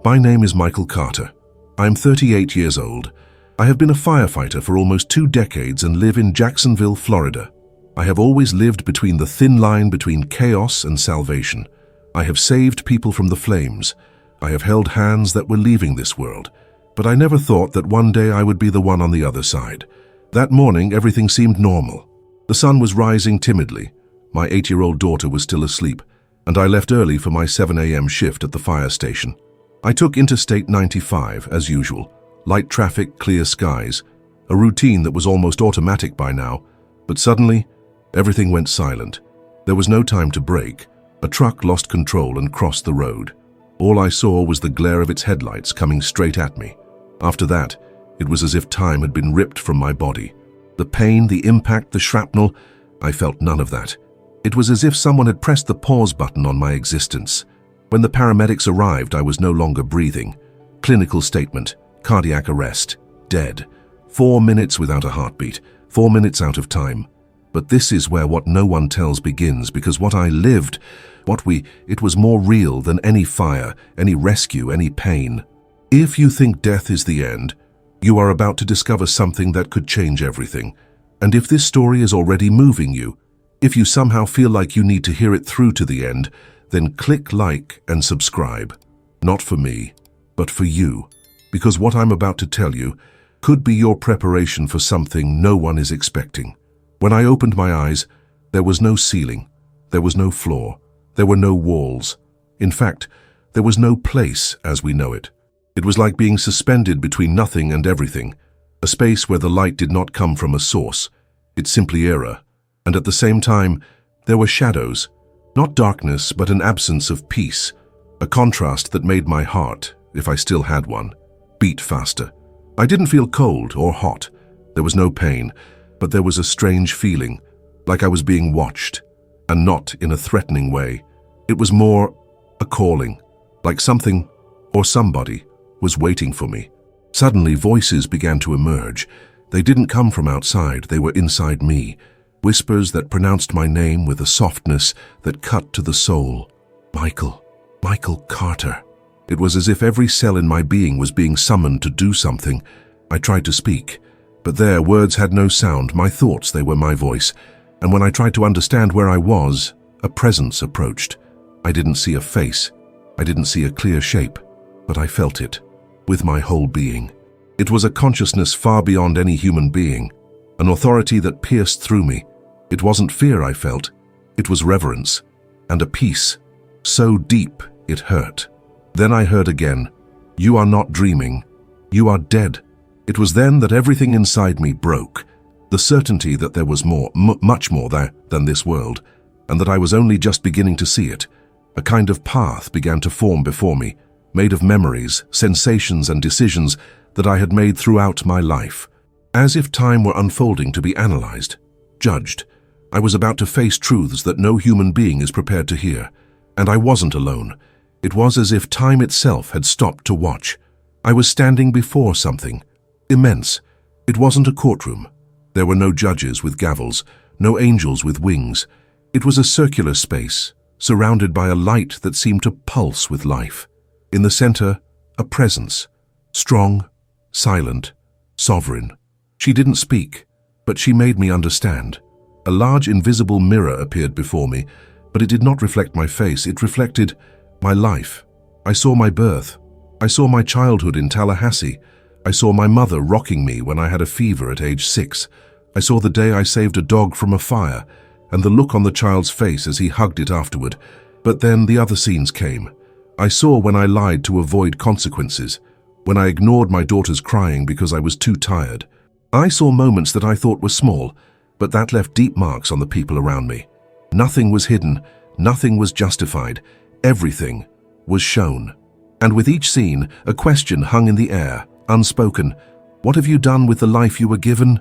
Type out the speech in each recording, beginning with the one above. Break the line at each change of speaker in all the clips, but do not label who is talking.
My name is Michael Carter. I am 38 years old. I have been a firefighter for almost 2 decades and live in Jacksonville, Florida. I have always lived between the thin line between chaos and salvation. I have saved people from the flames. I have held hands that were leaving this world. But I never thought that one day I would be the one on the other side. That morning, everything seemed normal. The sun was rising timidly. My 8-year-old daughter was still asleep, and I left early for my 7 a.m. shift at the fire station. I took Interstate 95, as usual. Light traffic, clear skies. A routine that was almost automatic by now. But suddenly, everything went silent. There was no time to brake. A truck lost control and crossed the road. All I saw was the glare of its headlights coming straight at me. After that, it was as if time had been ripped from my body. The pain, the impact, the shrapnel, I felt none of that. It was as if someone had pressed the pause button on my existence. When the paramedics arrived, I was no longer breathing. Clinical statement, cardiac arrest, dead. 4 minutes without a heartbeat, 4 minutes out of time. But this is where what no one tells begins, because what I lived, it was more real than any fire, any rescue, any pain. If you think death is the end, you are about to discover something that could change everything. And if this story is already moving you, if you somehow feel like you need to hear it through to the end, then click like and subscribe. Not for me, but for you. Because what I'm about to tell you could be your preparation for something no one is expecting. When I opened my eyes, there was no ceiling, there was no floor, there were no walls. In fact, there was no place as we know it. It was like being suspended between nothing and everything, a space where the light did not come from a source. It's simply era. And at the same time, there were shadows. Not darkness, but an absence of peace, a contrast that made my heart, if I still had one, beat faster. I didn't feel cold or hot. There was no pain, but there was a strange feeling, like I was being watched, and not in a threatening way. It was more a calling, like something or somebody was waiting for me. Suddenly, voices began to emerge. They didn't come from outside, they were inside me. Whispers that pronounced my name with a softness that cut to the soul. Michael Carter. It was as if every cell in my being was being summoned to do something. I tried to speak, but there, words had no sound. My thoughts, they were my voice. And when I tried to understand where I was, a presence approached. I didn't see a face. I didn't see a clear shape, but I felt it, with my whole being. It was a consciousness far beyond any human being, an authority that pierced through me. It wasn't fear I felt, it was reverence, and a peace, so deep it hurt. Then I heard again, "You are not dreaming, you are dead." It was then that everything inside me broke, the certainty that there was more, much more there than this world, and that I was only just beginning to see it. A kind of path began to form before me, made of memories, sensations, and decisions that I had made throughout my life. As if time were unfolding to be analyzed, judged. I was about to face truths that no human being is prepared to hear. And I wasn't alone. It was as if time itself had stopped to watch. I was standing before something immense. It wasn't a courtroom. There were no judges with gavels, no angels with wings. It was a circular space, surrounded by a light that seemed to pulse with life. In the center, a presence, strong, silent, sovereign. She didn't speak, but she made me understand. A large invisible mirror appeared before me, but it did not reflect my face. It reflected my life. I saw my birth. I saw my childhood in Tallahassee. I saw my mother rocking me when I had a fever at age 6. I saw the day I saved a dog from a fire, and the look on the child's face as he hugged it afterward. But then the other scenes came. I saw when I lied to avoid consequences, when I ignored my daughter's crying because I was too tired. I saw moments that I thought were small, but that left deep marks on the people around me. Nothing was hidden, nothing was justified, everything was shown. And with each scene, a question hung in the air, unspoken. What have you done with the life you were given?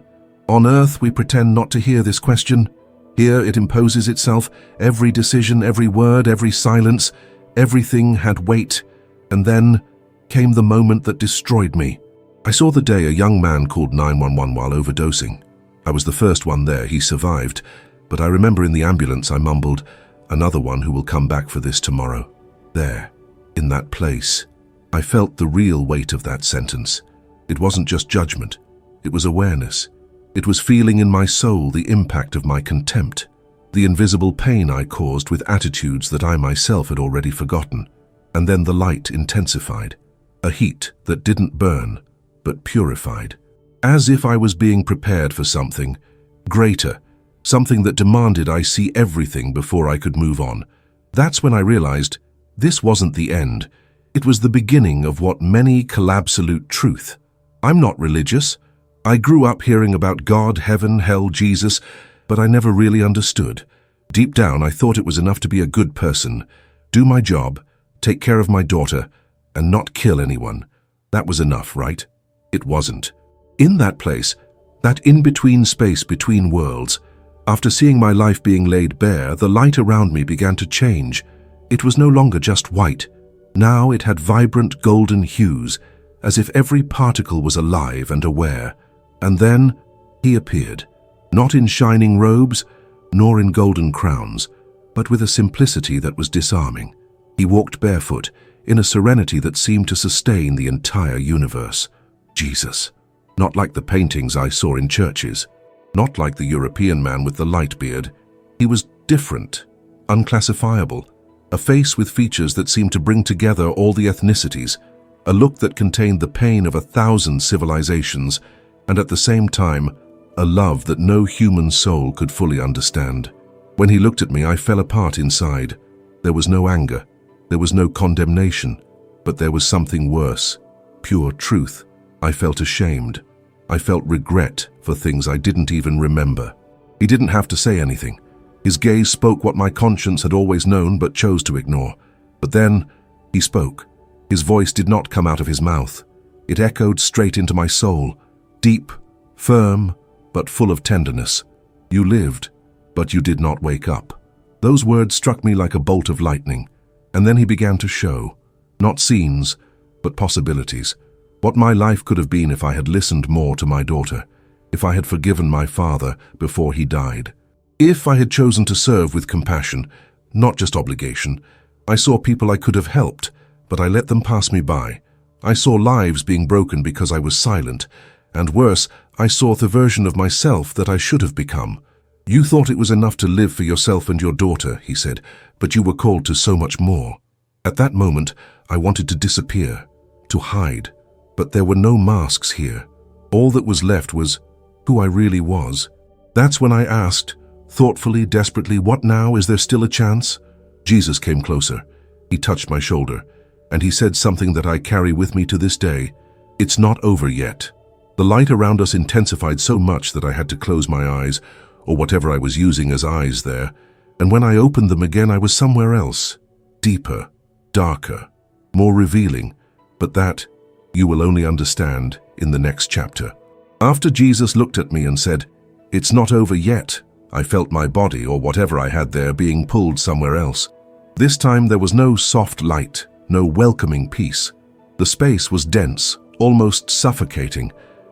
On earth, we pretend not to hear this question. Here it imposes itself, every decision, every word, every silence, everything had weight. And then came the moment that destroyed me. I saw the day a young man called 911 while overdosing. I was the first one there. He survived, but I remember in the ambulance I mumbled, "Another one who will come back for this tomorrow." There, in that place, I felt the real weight of that sentence. It wasn't just judgment. It was awareness. It was feeling in my soul the impact of my contempt, the invisible pain I caused with attitudes that I myself had already forgotten. And then the light intensified, a heat that didn't burn, but purified. As if I was being prepared for something greater, something that demanded I see everything before I could move on. That's when I realized this wasn't the end. It was the beginning of what many call absolute truth. I'm not religious. I grew up hearing about God, heaven, hell, Jesus, but I never really understood. Deep down, I thought it was enough to be a good person, do my job, take care of my daughter, and not kill anyone. That was enough, right? It wasn't. In that place, that in-between space between worlds, after seeing my life being laid bare, the light around me began to change. It was no longer just white. Now it had vibrant golden hues, as if every particle was alive and aware. And then he appeared, not in shining robes, nor in golden crowns, but with a simplicity that was disarming. He walked barefoot, in a serenity that seemed to sustain the entire universe. Jesus. Not like the paintings I saw in churches. Not like the European man with the light beard. He was different, unclassifiable, a face with features that seemed to bring together all the ethnicities, a look that contained the pain of 1,000 civilizations, and at the same time, a love that no human soul could fully understand. When he looked at me, I fell apart inside. There was no anger. There was no condemnation, but there was something worse, pure truth. I felt ashamed. I felt regret for things I didn't even remember. He didn't have to say anything. His gaze spoke what my conscience had always known but chose to ignore. But then, he spoke. His voice did not come out of his mouth. It echoed straight into my soul, deep, firm, but full of tenderness. You lived, but you did not wake up. Those words struck me like a bolt of lightning. And then he began to show, not scenes, but possibilities. What my life could have been if I had listened more to my daughter, if I had forgiven my father before he died. If I had chosen to serve with compassion, not just obligation. I saw people I could have helped, but I let them pass me by. I saw lives being broken because I was silent, and worse, I saw the version of myself that I should have become. You thought it was enough to live for yourself and your daughter, he said, but you were called to so much more. At that moment, I wanted to disappear, to hide, but there were no masks here. All that was left was who I really was. That's when I asked, thoughtfully, desperately, what now? Is there still a chance? Jesus came closer. He touched my shoulder, and he said something that I carry with me to this day. It's not over yet. The light around us intensified so much that I had to close my eyes, or whatever I was using as eyes there, and when I opened them again I was somewhere else, deeper, darker, more revealing, but that you will only understand in the next chapter. After Jesus looked at me and said, "It's not over yet," I felt my body, or whatever I had there, being pulled somewhere else. This time there was no soft light, no welcoming peace. The space was dense, almost suffocating.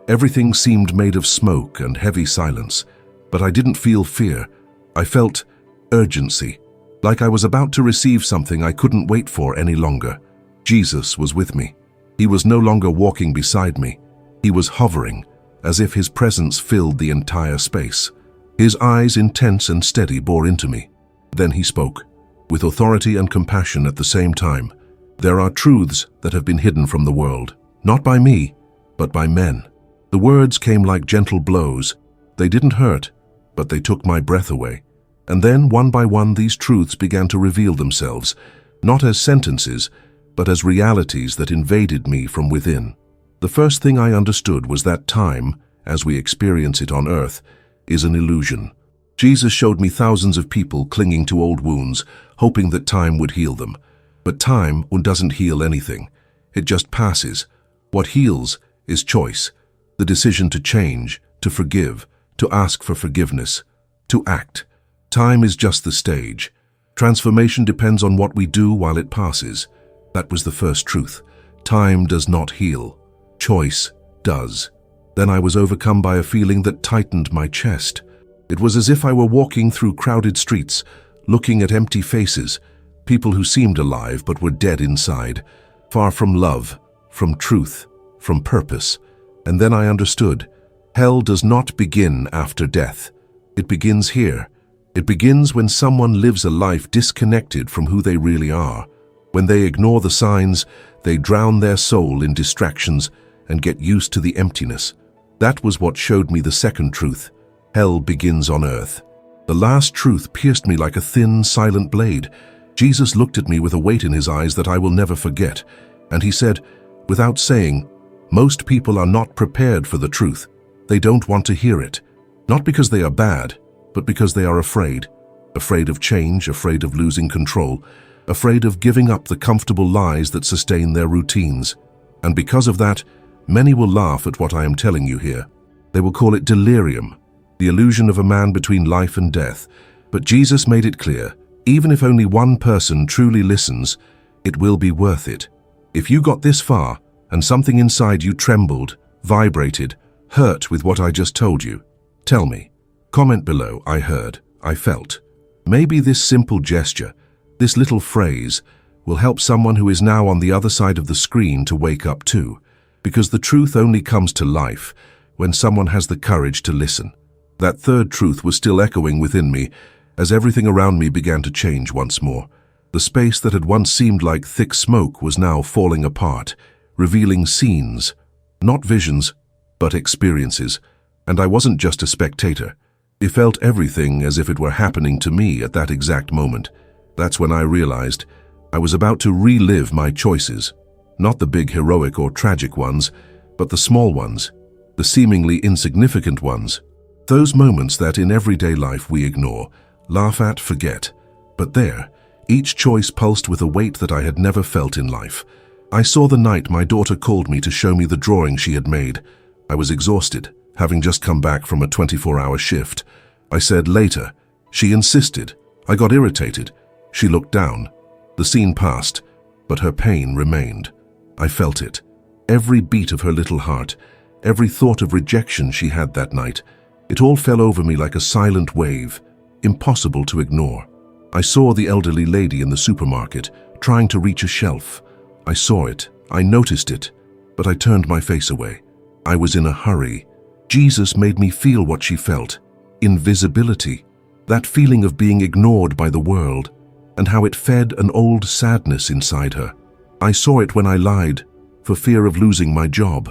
Everything seemed made of smoke and heavy silence. But I didn't feel fear. I felt urgency, like I was about to receive something I couldn't wait for any longer. Jesus was with me. He was no longer walking beside me. He was hovering, as if his presence filled the entire space. His eyes, intense and steady, bore into me. Then he spoke, with authority and compassion at the same time. There are truths that have been hidden from the world, not by me, but by men. The words came like gentle blows. They didn't hurt, but they took my breath away. And then, one by one, these truths began to reveal themselves, not as sentences, but as realities that invaded me from within. The first thing I understood was that time, as we experience it on earth, is an illusion. Jesus showed me thousands of people clinging to old wounds, hoping that time would heal them. But time doesn't heal anything. It just passes. What heals is choice, the decision to change, to forgive, to ask for forgiveness, to act. Time is just the stage. Transformation depends on what we do while it passes. That was the first truth. Time does not heal. Choice does. Then I was overcome by a feeling that tightened my chest. It was as if I were walking through crowded streets, looking at empty faces, people who seemed alive but were dead inside. far from love, from truth, from purpose. And then I understood. Hell does not begin after death. It begins here. It begins when someone lives a life disconnected from who they really are. When they ignore the signs, they drown their soul in distractions and get used to the emptiness. That was what showed me the second truth. Hell begins on earth. The last truth pierced me like a thin, silent blade. Jesus looked at me with a weight in his eyes that I will never forget, and he said, without saying, "Most people are not prepared for the truth. They don't want to hear it. Not because they are bad, but because they are afraid. Afraid of change, afraid of losing control, afraid of giving up the comfortable lies that sustain their routines. And because of that, many will laugh at what I am telling you here. They will call it delirium, the illusion of a man between life and death. But Jesus made it clear, even if only one person truly listens, it will be worth it. If you got this far, and something inside you trembled, vibrated, hurt with what I just told you, tell me. Comment below, I heard, I felt. Maybe this simple gesture, this little phrase, will help someone who is now on the other side of the screen to wake up too. Because the truth only comes to life when someone has the courage to listen. That third truth was still echoing within me as everything around me began to change once more. The space that had once seemed like thick smoke was now falling apart, revealing scenes, not visions, but experiences. And I wasn't just a spectator. I felt everything as if it were happening to me at that exact moment. That's when I realized I was about to relive my choices. Not the big heroic or tragic ones, but the small ones, the seemingly insignificant ones. Those moments that in everyday life we ignore, laugh at, forget. But there, each choice pulsed with a weight that I had never felt in life. I saw the night my daughter called me to show me the drawing she had made. I was exhausted, having just come back from a 24-hour shift. I said later. She insisted. I got irritated. She looked down. The scene passed, but her pain remained. I felt it. Every beat of her little heart, every thought of rejection she had that night, it all fell over me like a silent wave, impossible to ignore. I saw the elderly lady in the supermarket, trying to reach a shelf. I saw it, I noticed it, but I turned my face away. I was in a hurry. Jesus made me feel what she felt. Invisibility. That feeling of being ignored by the world, and how it fed an old sadness inside her. I saw it when I lied, for fear of losing my job.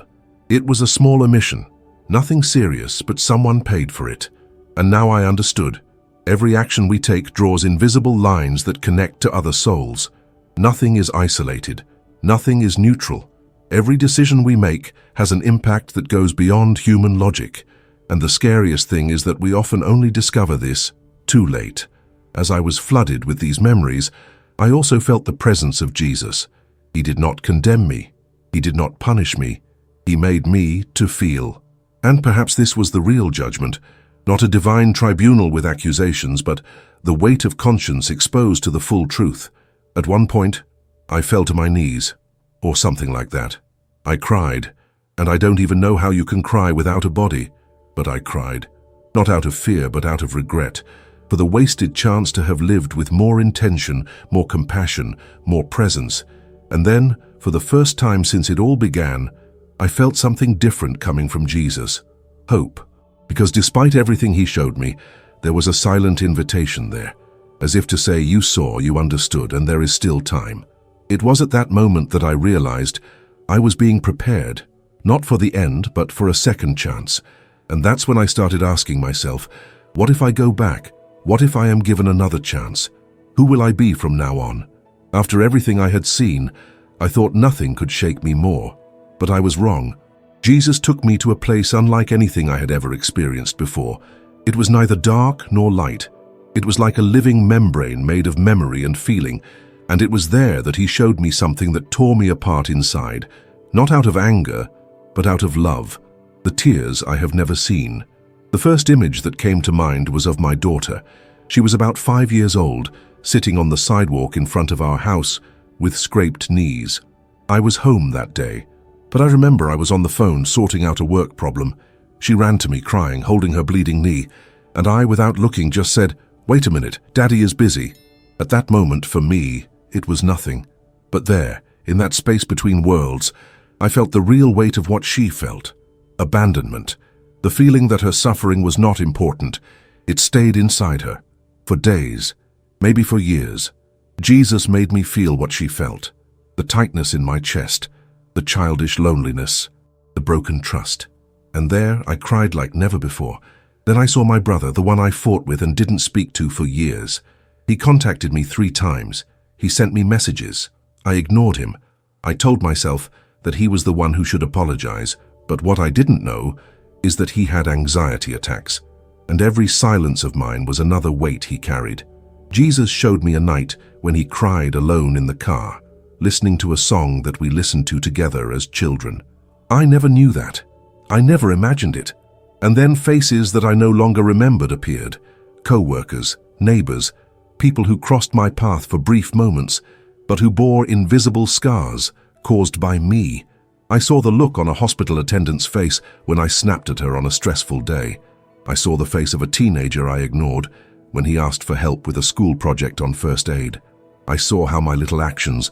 It was a small omission, nothing serious, but someone paid for it. And now I understood. Every action we take draws invisible lines that connect to other souls. Nothing is isolated. Nothing is neutral. Every decision we make has an impact that goes beyond human logic. And the scariest thing is that we often only discover this too late. As I was flooded with these memories, I also felt the presence of Jesus. He did not condemn me. He did not punish me. He made me to feel. And perhaps this was the real judgment, not a divine tribunal with accusations, but the weight of conscience exposed to the full truth. At one point, I fell to my knees, or something like that. I cried, and I don't even know how you can cry without a body, but I cried, not out of fear, but out of regret, for the wasted chance to have lived with more intention, more compassion, more presence. And then, for the first time since it all began, I felt something different coming from Jesus. Hope. Because despite everything he showed me, there was a silent invitation there, as if to say, you saw, you understood, and there is still time. It was at that moment that I realized I was being prepared, not for the end, but for a second chance. And that's when I started asking myself, what if I go back? What if I am given another chance? Who will I be from now on? After everything I had seen, I thought nothing could shake me more. But I was wrong. Jesus took me to a place unlike anything I had ever experienced before. It was neither dark nor light. It was like a living membrane made of memory and feeling, and it was there that he showed me something that tore me apart inside, not out of anger, but out of love, the tears I have never seen. The first image that came to mind was of my daughter. She was about 5 years old, sitting on the sidewalk in front of our house with scraped knees. I was home that day, but I remember I was on the phone sorting out a work problem. She ran to me crying, holding her bleeding knee, and I, without looking, just said, "Wait a minute, Daddy is busy." At that moment, for me, it was nothing. But there, in that space between worlds, I felt the real weight of what she felt. Abandonment. The feeling that her suffering was not important. It stayed inside her. For days, maybe for years. Jesus made me feel what she felt. The tightness in my chest, the childish loneliness, the broken trust. And there I cried like never before. Then I saw my brother, the one I fought with and didn't speak to for years. He contacted me 3 times. He sent me messages. I ignored him. I told myself that he was the one who should apologize, but what I didn't know is that he had anxiety attacks, and every silence of mine was another weight he carried. Jesus showed me a night when he cried alone in the car, listening to a song that we listened to together as children. I never knew that. I never imagined it. And then faces that I no longer remembered appeared. Co-workers, neighbors, people who crossed my path for brief moments, but who bore invisible scars caused by me. I saw the look on a hospital attendant's face when I snapped at her on a stressful day. I saw the face of a teenager I ignored when he asked for help with a school project on first aid. I saw how my little actions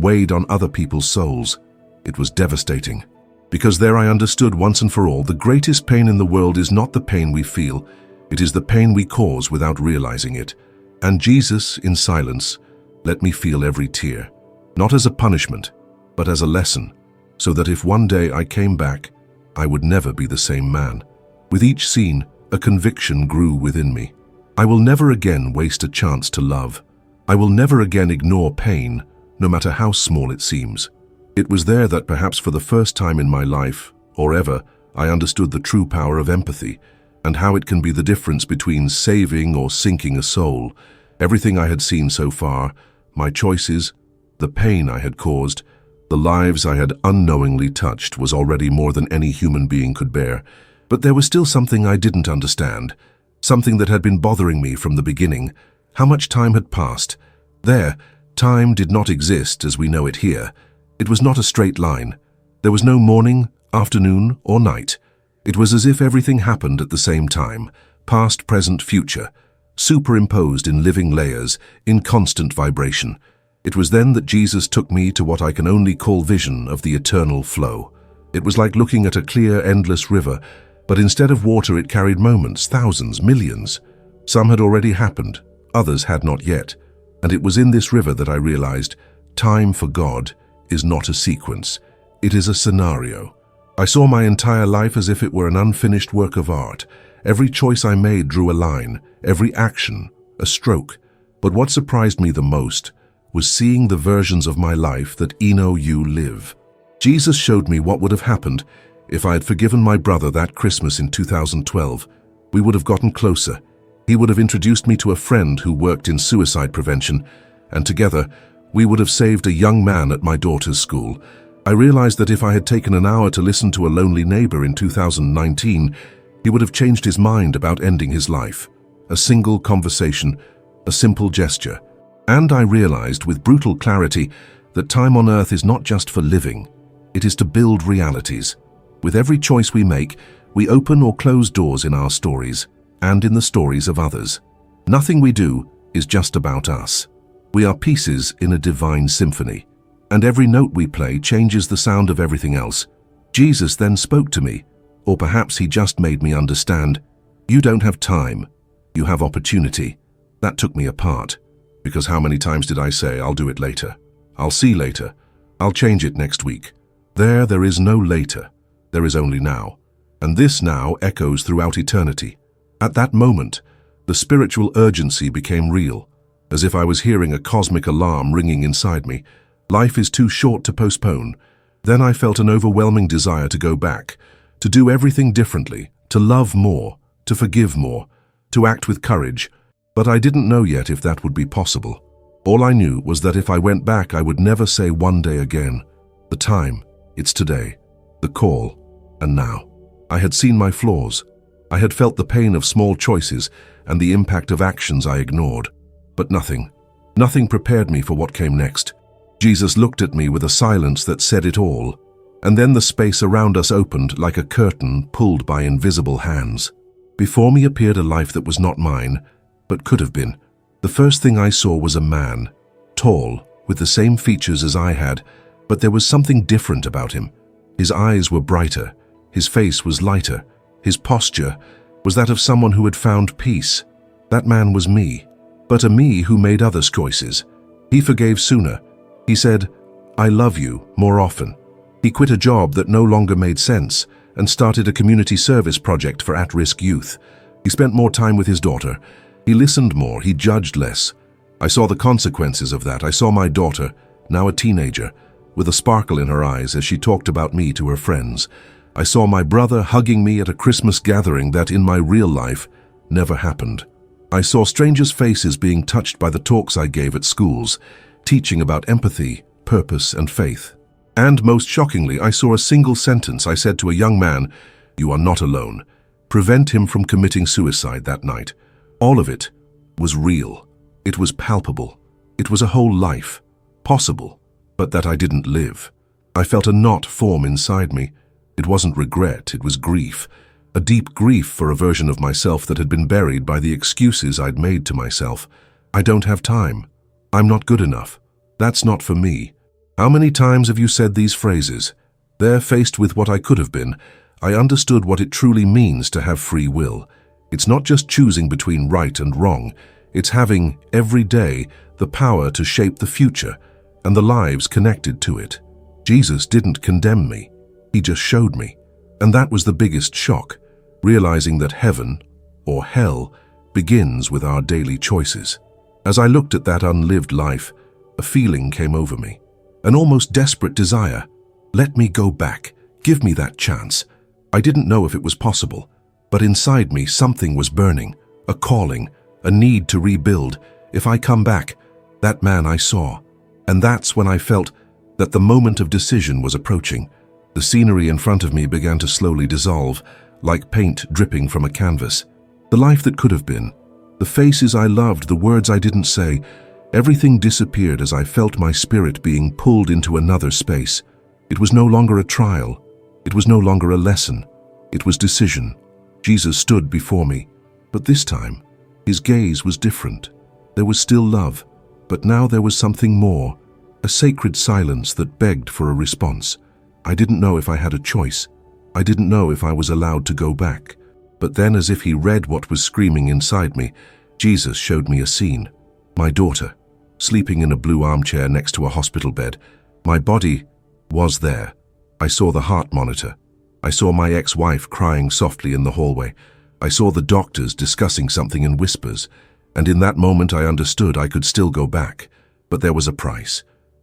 weighed on other people's souls. It was devastating, because there I understood once and for all, the greatest pain in the world is not the pain we feel, it is the pain we cause without realizing it. And Jesus, in silence, let me feel every tear, not as a punishment, but as a lesson, so that if one day I came back, I would never be the same man. With each scene, a conviction grew within me. I will never again waste a chance to love. I will never again ignore pain, no matter how small it seems. It was there that perhaps for the first time in my life, or ever, I understood the true power of empathy, and how it can be the difference between saving or sinking a soul. Everything I had seen so far, my choices, the pain I had caused, the lives I had unknowingly touched, was already more than any human being could bear. But there was still something I didn't understand, something that had been bothering me from the beginning. How much time had passed? There, time did not exist as we know it here. It was not a straight line. There was no morning, afternoon, or night. It was as if everything happened at the same time, past, present, future, superimposed in living layers, in constant vibration. It was then that Jesus took me to what I can only call vision of the eternal flow. It was like looking at a clear, endless river, but instead of water it carried moments, thousands, millions. Some had already happened, others had not yet. And it was in this river that I realized time for God is not a sequence, it is a scenario. I saw my entire life as if it were an unfinished work of art. Every choice I made drew a line, every action, a stroke. But what surprised me the most was seeing the versions of my life that you live. Jesus showed me what would have happened if I had forgiven my brother that Christmas in 2012. We would have gotten closer. He would have introduced me to a friend who worked in suicide prevention, and together we would have saved a young man at my daughter's school. I realized that if I had taken an hour to listen to a lonely neighbor in 2019, he would have changed his mind about ending his life. A single conversation, a simple gesture. And I realized with brutal clarity that time on earth is not just for living, it is to build realities. With every choice we make, we open or close doors in our stories and in the stories of others. Nothing we do is just about us. We are pieces in a divine symphony, and every note we play changes the sound of everything else. Jesus then spoke to me, or perhaps he just made me understand, you don't have time, you have opportunity. That took me apart, because how many times did I say, I'll do it later, I'll see later, I'll change it next week. There is no later, there is only now, and this now echoes throughout eternity. At that moment, the spiritual urgency became real, as if I was hearing a cosmic alarm ringing inside me. Life is too short to postpone. Then I felt an overwhelming desire to go back, to do everything differently, to love more, to forgive more, to act with courage. But I didn't know yet if that would be possible. All I knew was that if I went back, I would never say one day again. The time, it's today. The call, and now. I had seen my flaws. I had felt the pain of small choices and the impact of actions I ignored. But nothing prepared me for what came next. Jesus looked at me with a silence that said it all. And then the space around us opened like a curtain pulled by invisible hands. Before me appeared a life that was not mine, but could have been. The first thing I saw was a man, tall, with the same features as I had, But there was something different about him. His eyes were brighter, his face was lighter, his posture was that of someone who had found peace. That man was me, but a me who made other choices. He forgave sooner. He said, "I love you," more often. He quit a job that no longer made sense and started a community service project for at-risk youth. He spent more time with his daughter. He listened more, he judged less. I saw the consequences of that. I saw my daughter, now a teenager, with a sparkle in her eyes as she talked about me to her friends. I saw my brother hugging me at a Christmas gathering that, in my real life, never happened. I saw strangers' faces being touched by the talks I gave at schools, teaching about empathy, purpose, and faith. And most shockingly, I saw a single sentence I said to a young man, "You are not alone," prevent him from committing suicide that night. All of it was real. It was palpable. It was a whole life, possible, but that I didn't live. I felt a knot form inside me. It wasn't regret, it was grief. A deep grief for a version of myself that had been buried by the excuses I'd made to myself. I don't have time. I'm not good enough. That's not for me. How many times have you said these phrases? There, faced with what I could have been, I understood what it truly means to have free will. It's not just choosing between right and wrong. It's having, every day, the power to shape the future and the lives connected to it. Jesus didn't condemn me. He just showed me. And that was the biggest shock, realizing that heaven, or hell, begins with our daily choices. As I looked at that unlived life, a feeling came over me, an almost desperate desire. Let me go back. Give me that chance. I didn't know if it was possible, but inside me something was burning, a calling, a need to rebuild. If I come back, that man I saw. And that's when I felt that the moment of decision was approaching. The scenery in front of me began to slowly dissolve, like paint dripping from a canvas. The life that could have been, the faces I loved, the words I didn't say, everything disappeared as I felt my spirit being pulled into another space. It was no longer a trial. It was no longer a lesson. It was decision. Jesus stood before me, but this time, his gaze was different. There was still love, but now there was something more, a sacred silence that begged for a response. I didn't know if I had a choice. I didn't know if I was allowed to go back. But then, as if he read what was screaming inside me, Jesus showed me a scene. My daughter, sleeping in a blue armchair next to a hospital bed. My body was there. I saw the heart monitor. I saw my ex-wife crying softly in the hallway. I saw the doctors discussing something in whispers. And in that moment I understood I could still go back. But there was a price.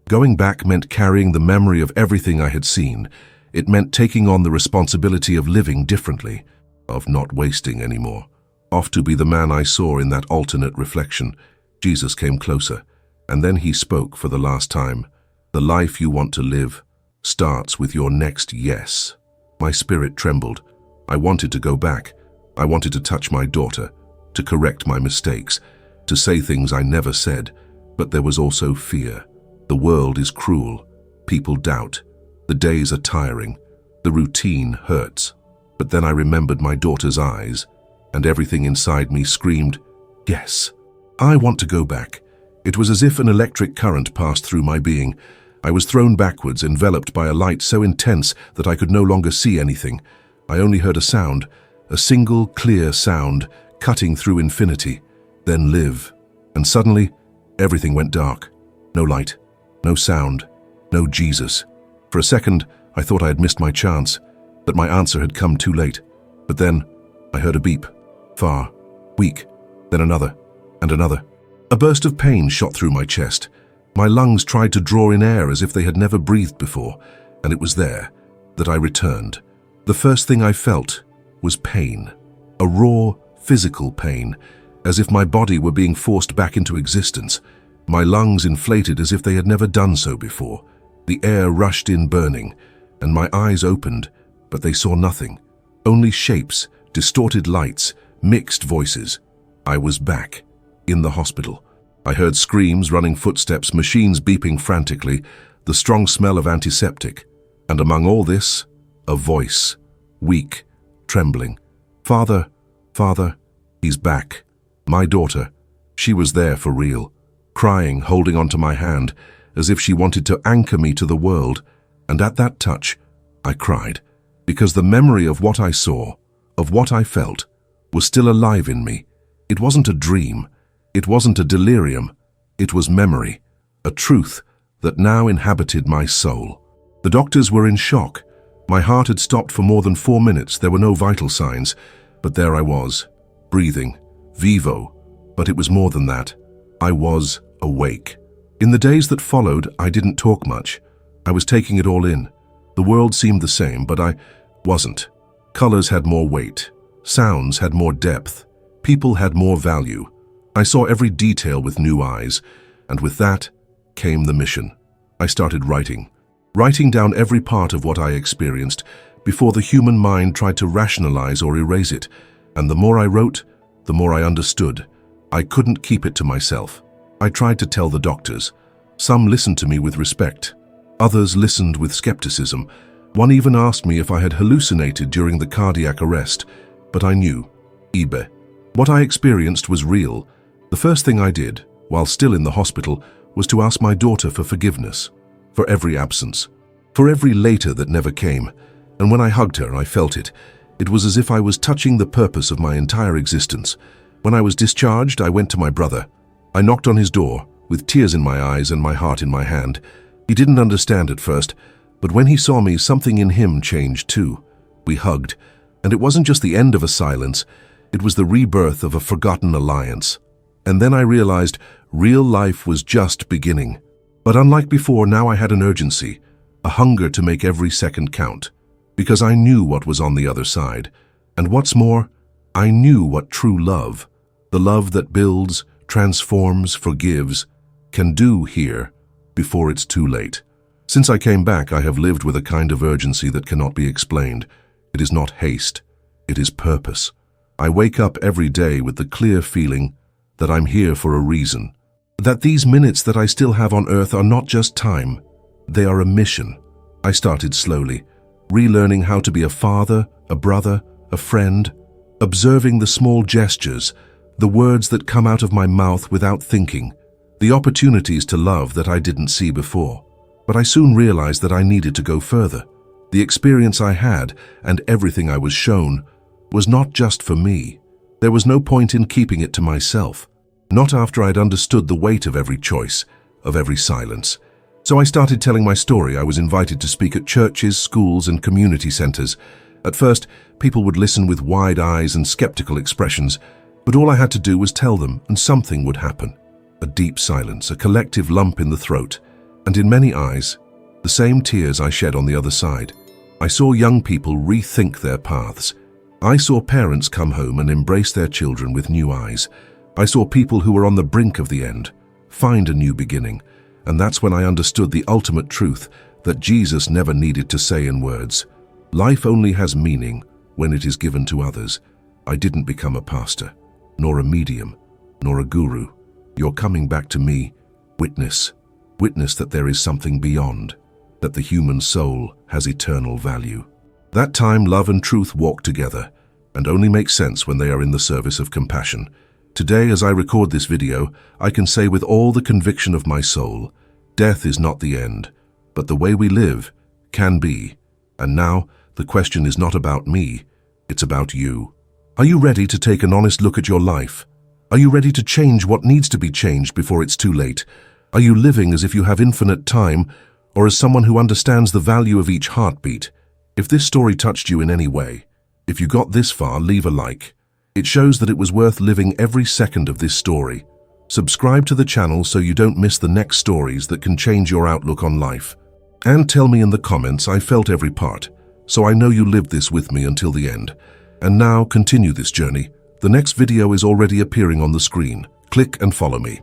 Going back meant carrying the memory of everything I had seen. It meant taking on the responsibility of living differently, of not wasting anymore. Off to be the man I saw in that alternate reflection. Jesus came closer, and then he spoke for the last time. The life you want to live starts with your next yes. My spirit trembled. I wanted to go back. I wanted to touch my daughter, to correct my mistakes, to say things I never said, but there was also fear. The world is cruel. People doubt. The days are tiring. The routine hurts. But then I remembered my daughter's eyes, and everything inside me screamed, yes, I want to go back. It was as if an electric current passed through my being. I was thrown backwards, enveloped by a light so intense that I could no longer see anything. I only heard a sound, a single clear sound, cutting through infinity. Then live. And suddenly, everything went dark. No light. No sound, no Jesus. For a second, I thought I had missed my chance, that my answer had come too late. But then, I heard a beep, far, weak, then another, and another. A burst of pain shot through my chest. My lungs tried to draw in air as if they had never breathed before, and it was there that I returned. The first thing I felt was pain, a raw, physical pain, as if my body were being forced back into existence. My lungs inflated as if they had never done so before. The air rushed in burning, and my eyes opened, but they saw nothing. Only shapes, distorted lights, mixed voices. I was back, in the hospital. I heard screams, running footsteps, machines beeping frantically, the strong smell of antiseptic. And among all this, a voice, weak, trembling. Father, Father, he's back. My daughter, she was there for real. Crying, holding onto my hand, as if she wanted to anchor me to the world, and at that touch, I cried, because the memory of what I saw, of what I felt, was still alive in me. It wasn't a dream, it wasn't a delirium, it was memory, a truth that now inhabited my soul. The doctors were in shock. My heart had stopped for more than 4 minutes. There were no vital signs, but there I was, breathing, vivo. But it was more than that. I was awake. In the days that followed, I didn't talk much. I was taking it all in. The world seemed the same, but I wasn't. Colors had more weight. Sounds had more depth. People had more value. I saw every detail with new eyes, and with that came the mission. I started writing down every part of what I experienced before the human mind tried to rationalize or erase it. And the more I wrote, the more I understood. I couldn't keep it to myself. I tried to tell the doctors. Some listened to me with respect. Others listened with skepticism. One even asked me if I had hallucinated during the cardiac arrest. But I knew. What I experienced was real. The first thing I did, while still in the hospital, was to ask my daughter for forgiveness. For every absence. For every later that never came. And when I hugged her, I felt it. It was as if I was touching the purpose of my entire existence. When I was discharged, I went to my brother. I knocked on his door, with tears in my eyes and my heart in my hand. He didn't understand at first, but when he saw me, something in him changed too. We hugged, and it wasn't just the end of a silence, it was the rebirth of a forgotten alliance. And then I realized real life was just beginning. But unlike before, now I had an urgency, a hunger to make every second count. Because I knew what was on the other side. And what's more, I knew what true love, the love that builds, transforms, forgives, can do here before it's too late. Since I came back, I have lived with a kind of urgency that cannot be explained. It is not haste, it is purpose. I wake up every day with the clear feeling that I'm here for a reason. That these minutes that I still have on earth are not just time, they are a mission. I started slowly, relearning how to be a father, a brother, a friend, observing the small gestures, the words that come out of my mouth without thinking, the opportunities to love that I didn't see before. But I soon realized that I needed to go further. The experience I had, and everything I was shown, was not just for me. There was no point in keeping it to myself. Not after I'd understood the weight of every choice, of every silence. So I started telling my story. I was invited to speak at churches, schools, and community centers. At first, people would listen with wide eyes and skeptical expressions, but all I had to do was tell them, and something would happen. A deep silence, a collective lump in the throat, and in many eyes, the same tears I shed on the other side. I saw young people rethink their paths. I saw parents come home and embrace their children with new eyes. I saw people who were on the brink of the end find a new beginning, and that's when I understood the ultimate truth that Jesus never needed to say in words. Life only has meaning when it is given to others. I didn't become a pastor, nor a medium, nor a guru. You're coming back to me. Witness that there is something beyond, that the human soul has eternal value. That time, love and truth walk together, and only make sense when they are in the service of compassion. Today, as I record this video, I can say with all the conviction of my soul, death is not the end, but the way we live can be. And now, the question is not about me, it's about you. Are you ready to take an honest look at your life? Are you ready to change what needs to be changed before it's too late? Are you living as if you have infinite time, or as someone who understands the value of each heartbeat? If this story touched you in any way, if you got this far, leave a like. It shows that it was worth living every second of this story. Subscribe to the channel so you don't miss the next stories that can change your outlook on life. And tell me in the comments, I felt every part, so I know you lived this with me until the end. And now continue this journey. The next video is already appearing on the screen. Click and follow me.